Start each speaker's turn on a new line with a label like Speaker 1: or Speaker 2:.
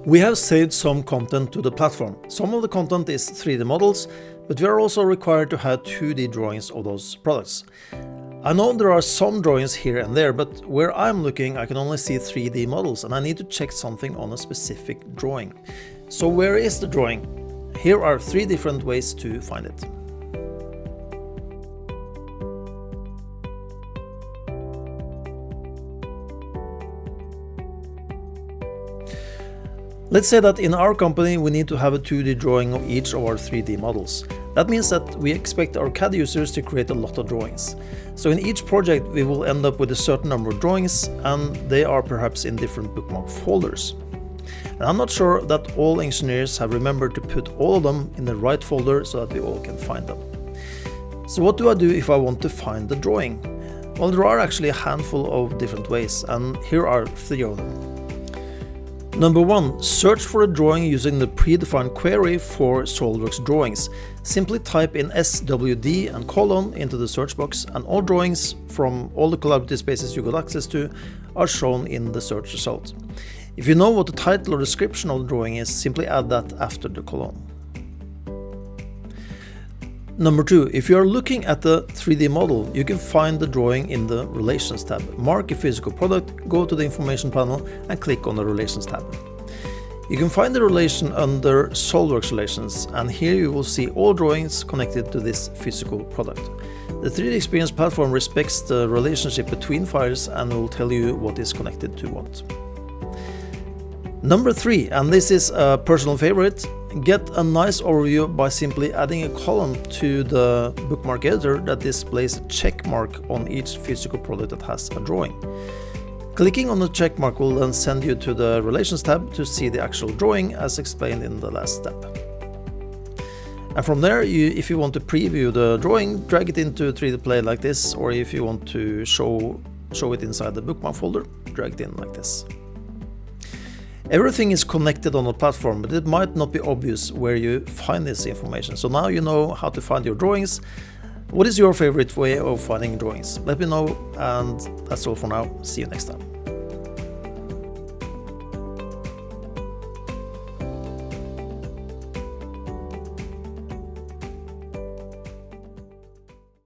Speaker 1: We have saved some content to the platform. Some of the content is 3D models, but we are also required to have 2D drawings of those products. I know there are some drawings here and there, but where I'm looking I can only see 3D models and I need to check something on a specific drawing. So where is the drawing? Here are 3 different ways to find it. Let's say that in our company we need to have a 2D drawing of each of our 3D models. That means that we expect our CAD users to create a lot of drawings. So in each project we will end up with a certain number of drawings, and they are perhaps in different bookmark folders. And I'm not sure that all engineers have remembered to put all of them in the right folder so that we all can find them. So what do I do if I want to find the drawing? Well, there are actually a handful of different ways, and here are 3 of them. Number 1, search for a drawing using the predefined query for SOLIDWORKS drawings. Simply type in SWD and colon into the search box, and all drawings from all the collaborative spaces you got access to are shown in the search result. If you know what the title or description of the drawing is, simply add that after the colon. Number 2, if you are looking at the 3D model, you can find the drawing in the Relations tab. Mark a physical product, go to the Information panel and click on the Relations tab. You can find the relation under SOLIDWORKS Relations, and here you will see all drawings connected to this physical product. The 3DEXPERIENCE platform respects the relationship between files and will tell you what is connected to what. Number 3, and this is a personal favorite, get a nice overview by simply adding a column to the Bookmark Editor that displays a check mark on each physical product that has a drawing. Clicking on the check mark will then send you to the Relations tab to see the actual drawing as explained in the last step. And from there, if you want to preview the drawing, drag it into 3D Play like this, or if you want to show it inside the bookmark folder, drag it in like this. Everything is connected on the platform, but it might not be obvious where you find this information. So now you know how to find your drawings. What is your favorite way of finding drawings? Let me know, and that's all for now. See you next time.